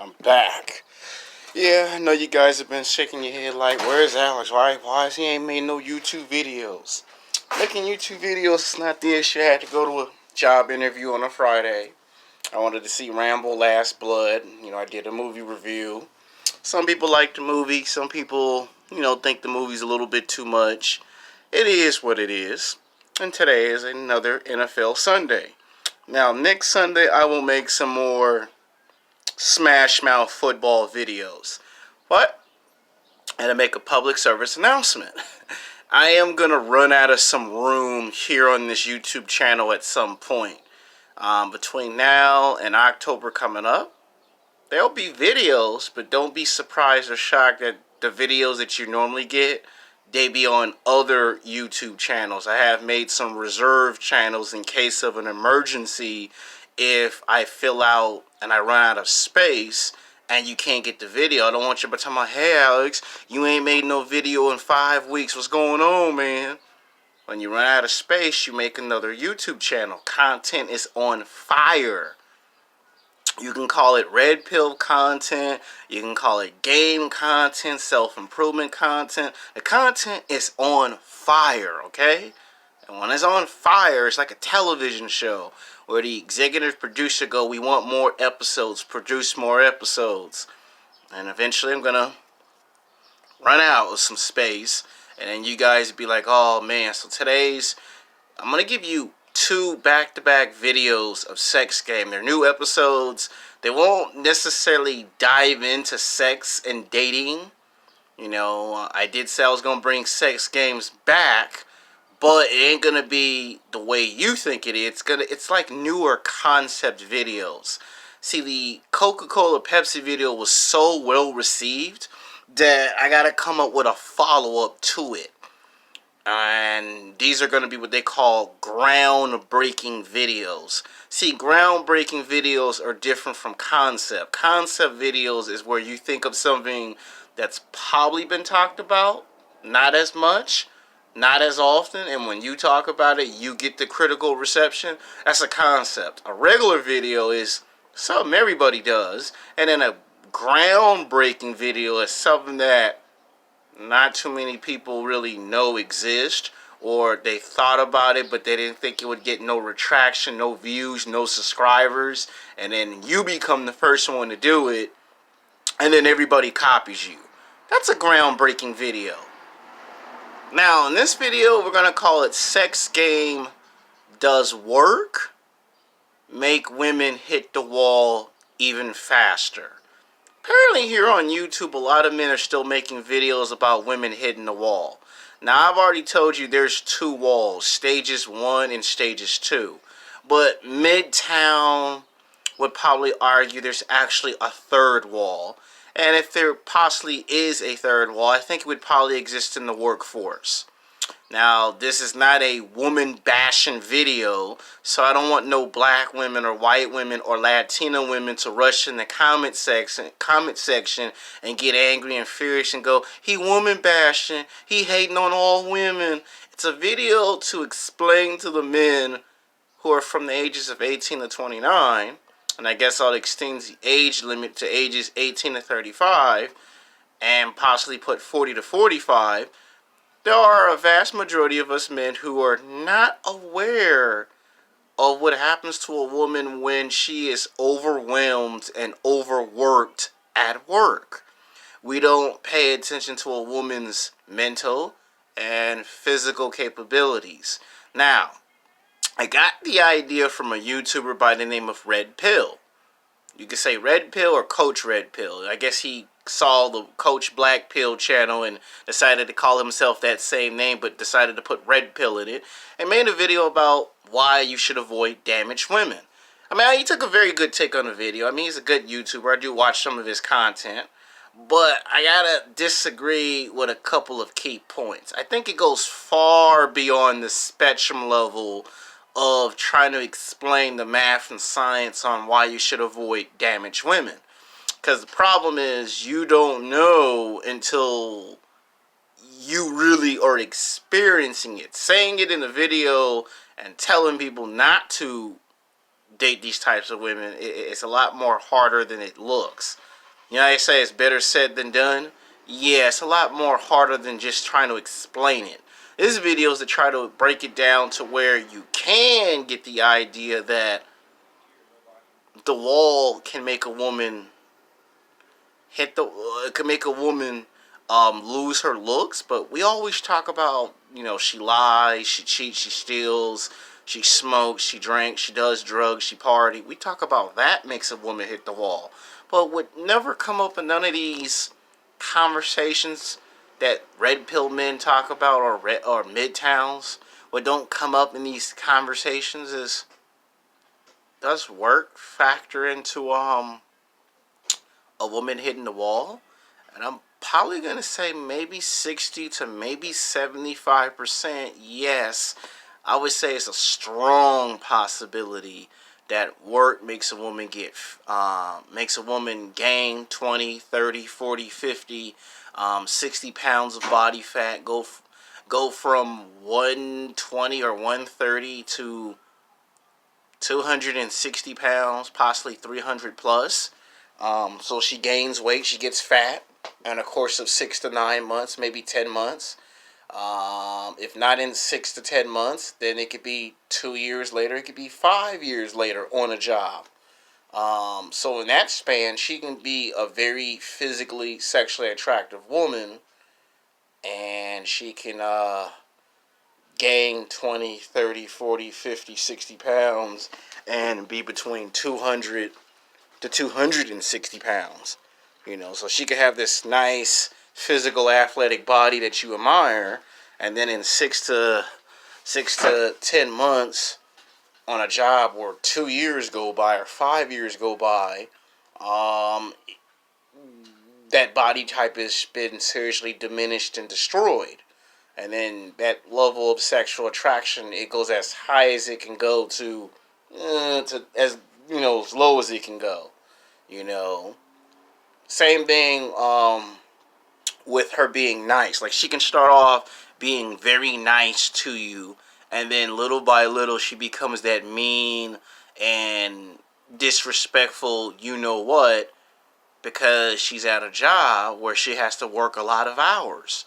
I'm back. Yeah, I know you guys have been shaking your head like, where's Alex? Why is he ain't made no YouTube videos? Making YouTube videos is not the issue. I had to go to a job interview on a Friday. I wanted to see Rambo Last Blood. I did a movie review. Some people like the movie. Some people, think the movie's a little bit too much. It is what it is. And today is another NFL Sunday. Now, next Sunday, I will make some more Smash Mouth football videos. But, and to make a public service announcement. I am going to run out of some room here on this YouTube channel at some point. Between now and October coming up, there'll be videos, but don't be surprised or shocked that the videos that you normally get, they be on other YouTube channels. I have made some reserve channels in case of an emergency if I fill out and I run out of space and you can't get the video. I don't want you to tell me, hey Alex, you ain't made no video in 5 weeks. What's going on, man? When you run out of space, you make another YouTube channel. Content is on fire. You can call it red pill content. You can call it game content, self-improvement content. The content is on fire, okay? And when it's on fire, it's like a television show where the executive producer go, we want more episodes, produce more episodes. And eventually I'm going to run out of some space. And then you guys be like, oh man, so I'm going to give you 2 back-to-back videos of Sex Game. They're new episodes. They won't necessarily dive into sex and dating. I did say I was going to bring Sex Games back, but it ain't going to be the way you think it is. It's like newer concept videos. See, the Coca-Cola Pepsi video was so well received that I got to come up with a follow-up to it. And these are going to be what they call groundbreaking videos. See, groundbreaking videos are different from concept. Concept videos is where you think of something that's probably been talked about, not as much, not as often, and when you talk about it, you get the critical reception. That's a concept. A regular video is something everybody does, and then a groundbreaking video is something that not too many people really know exist, or they thought about it but they didn't think it would get no retraction, no views, no subscribers, and then you become the first one to do it and then everybody copies you. That's a groundbreaking video. Now in this video we're going to call it Sex Game Does Work Make Women Hit the Wall Even Faster. Apparently here on YouTube, a lot of men are still making videos about women hitting the wall. Now, I've already told you there's 2 walls, stages 1 and stages 2. But Midtown would probably argue there's actually a 3rd wall. And if there possibly is a 3rd wall, I think it would probably exist in the workforce. Now, this is not a woman-bashing video, so I don't want no black women or white women or Latina women to rush in the comment section and get angry and furious and go, he woman-bashing, he hating on all women. It's a video to explain to the men who are from the ages of 18 to 29, and I guess I'll extend the age limit to ages 18 to 35, and possibly put 40 to 45, there are a vast majority of us men who are not aware of what happens to a woman when she is overwhelmed and overworked at work. We don't pay attention to a woman's mental and physical capabilities. Now, I got the idea from a YouTuber by the name of Red Pill. You could say Red Pill or Coach Red Pill. I guess he saw the Coach Black Pill channel and decided to call himself that same name, but decided to put Red Pill in it, and made a video about why you should avoid damaged women. I mean, he took a very good take on the video. I mean, he's a good YouTuber. I do watch some of his content, but I gotta disagree with a couple of key points. I think it goes far beyond the spectrum level of trying to explain the math and science on why you should avoid damaged women. Because the problem is you don't know until you really are experiencing it. Saying it in a video and telling people not to date these types of women, it's a lot more harder than it looks. You know, they say it's better said than done. Yeah, it's a lot more harder than just trying to explain it. This video is to try to break it down to where you can get the idea that the wall can make a woman can make a woman lose her looks. But we always talk about, she lies, she cheats, she steals, she smokes, she drinks, she does drugs, she party. We talk about that makes a woman hit the wall. But would never come up in none of these conversations that red pill men talk about, or midtowns. What don't come up in these conversations is, does work factor into a woman hitting the wall? And I'm probably going to say maybe 60 to maybe 75% yes. I would say it's a strong possibility that work makes a woman gain 20, 30, 40, 50, 60 pounds of body fat, go from 120 or 130 to 260 pounds, possibly 300 plus. So she gains weight, she gets fat in a course of 6 to 9 months, maybe 10 months. If not in 6 to 10 months, then it could be 2 years later, it could be 5 years later on a job. So in that span, she can be a very physically, sexually attractive woman, and she can gain 20, 30, 40, 50, 60 pounds and be between 200 to 260 pounds. So she could have this nice physical athletic body that you admire, and then in 6 to 10 months on a job where 2 years go by or 5 years go by, that body type has been seriously diminished and destroyed. And then that level of sexual attraction, it goes as high as it can go to as as low as it can go. Same thing with her being nice. Like, she can start off being very nice to you, and then little by little she becomes that mean and disrespectful what, because she's at a job where she has to work a lot of hours.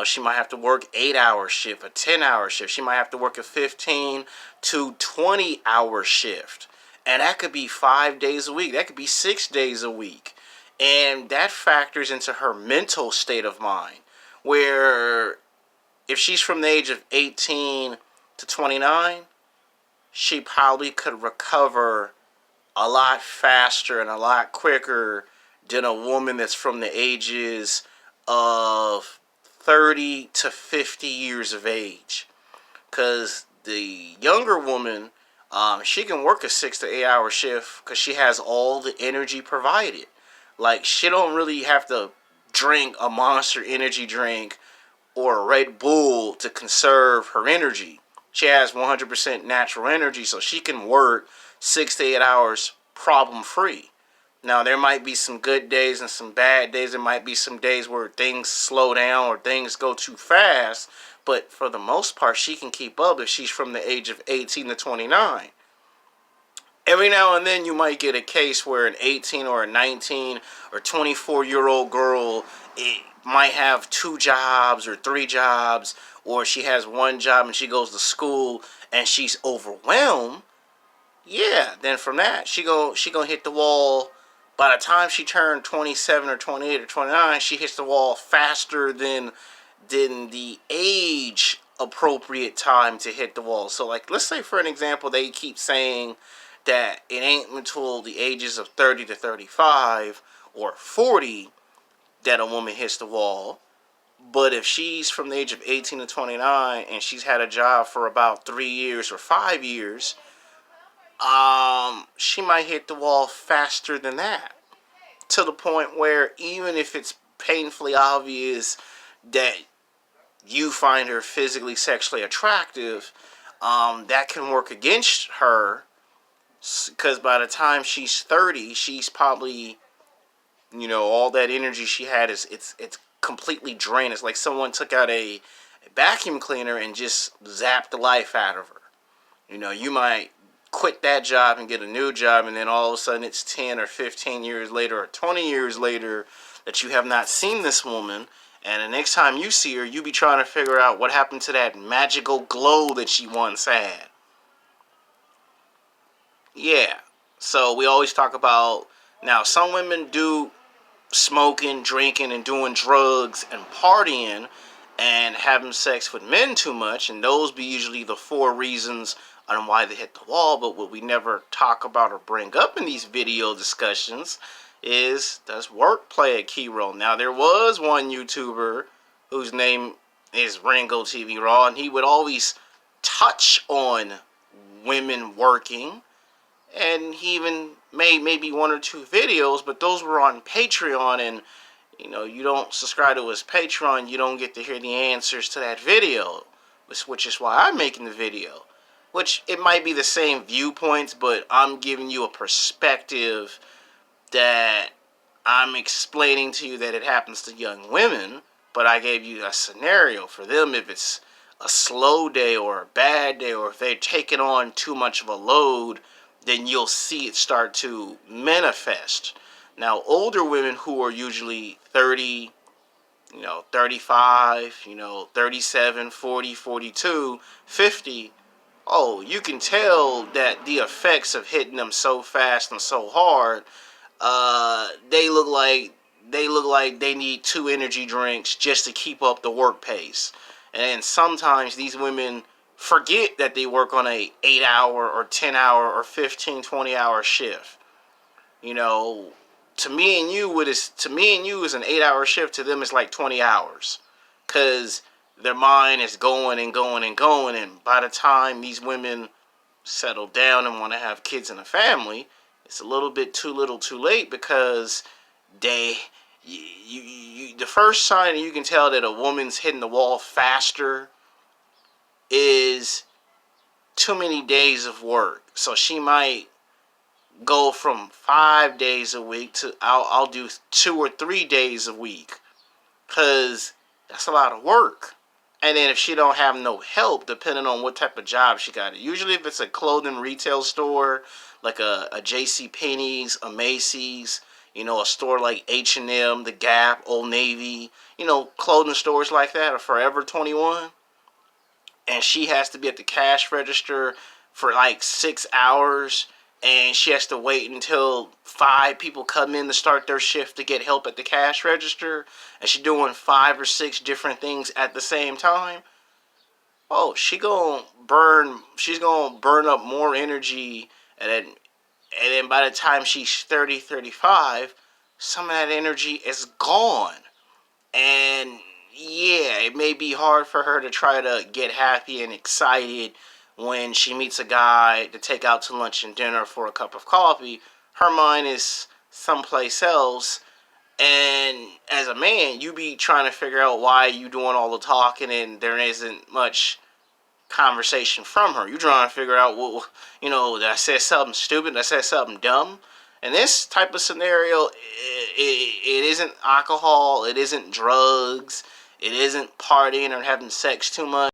She might have to work 8-hour shift, a 10-hour shift. She might have to work a 15 to 20-hour shift. And that could be 5 days a week. That could be 6 days a week. And that factors into her mental state of mind, where if she's from the age of 18 to 29, she probably could recover a lot faster and a lot quicker than a woman that's from the ages of 30 to 50 years of age. Because the younger woman, she can work a 6 to 8 hour shift because she has all the energy provided. Like, she don't really have to drink a Monster energy drink or a Red Bull to conserve her energy. She has 100% natural energy, so she can work 6 to 8 hours problem free. Now, there might be some good days and some bad days. There might be some days where things slow down or things go too fast. But for the most part, she can keep up if she's from the age of 18 to 29. Every now and then you might get a case where an 18 or a 19 or 24-year-old girl, it might have 2 jobs or 3 jobs, or she has 1 job and she goes to school and she's overwhelmed. Yeah, then from that, she gonna hit the wall. By the time she turned 27 or 28 or 29, she hits the wall faster than the age appropriate time to hit the wall. So, like, let's say for an example, they keep saying that it ain't until the ages of 30 to 35 or 40 that a woman hits the wall. But if she's from the age of 18 to 29 and she's had a job for about 3 years or 5 years, she might hit the wall faster than that. To the point where even if it's painfully obvious that you find her physically, sexually attractive, that can work against her, because by the time she's 30, she's probably, all that energy she had it's completely drained. It's like someone took out a vacuum cleaner and just zapped the life out of her. You might quit that job and get a new job, and then all of a sudden it's 10 or 15 years later or 20 years later that you have not seen this woman, and the next time you see her, you be trying to figure out what happened to that magical glow that she once had. Yeah. So we always talk about, now some women do smoking, drinking, and doing drugs and partying and having sex with men too much, and those be usually the 4 reasons on why they hit the wall. But what we never talk about or bring up in these video discussions is, does work play a key role? Now, there was one YouTuber whose name is Ringo TV Raw, and he would always touch on women working, and he even made maybe 1 or 2 videos, but those were on Patreon, and you don't subscribe to his Patreon, you don't get to hear the answers to that video, which is why I'm making the video. Which, it might be the same viewpoints, but I'm giving you a perspective that I'm explaining to you that it happens to young women, but I gave you a scenario for them if it's a slow day or a bad day, or if they're taking on too much of a load, then you'll see it start to manifest. Now, older women who are usually 30, 35, 37, 40, 42, 50, oh, you can tell that the effects of hitting them so fast and so hard, they look like they need 2 energy drinks just to keep up the work pace. And sometimes these women forget that they work on a 8-hour or 10-hour or 15, 20-hour shift. To me and you is an 8-hour shift. To them, it's like 20 hours, because their mind is going and going and going. And by the time these women settle down and want to have kids and a family, it's a little bit too little, too late, because the first sign you can tell that a woman's hitting the wall faster is too many days of work. So she might go from 5 days a week to I'll do 2 or 3 days a week, because that's a lot of work. And then if she don't have no help, depending on what type of job she got, usually if it's a clothing retail store like a JC Penney's, a Macy's, a store like H&M, the Gap, Old Navy, clothing stores like that, or Forever 21, and she has to be at the cash register for like 6 hours, and she has to wait until 5 people come in to start their shift to get help at the cash register, and she's doing 5 or 6 different things at the same time. Oh, she's gonna burn up more energy, and then by the time she's 30, 35, some of that energy is gone. And yeah, it may be hard for her to try to get happy and excited when she meets a guy to take out to lunch and dinner for a cup of coffee. Her mind is someplace else. And as a man, you be trying to figure out why you doing all the talking and there isn't much conversation from her. You trying to figure out, well, did I say something stupid? Did I say something dumb? In this type of scenario, it isn't alcohol, it isn't drugs, it isn't partying or having sex too much.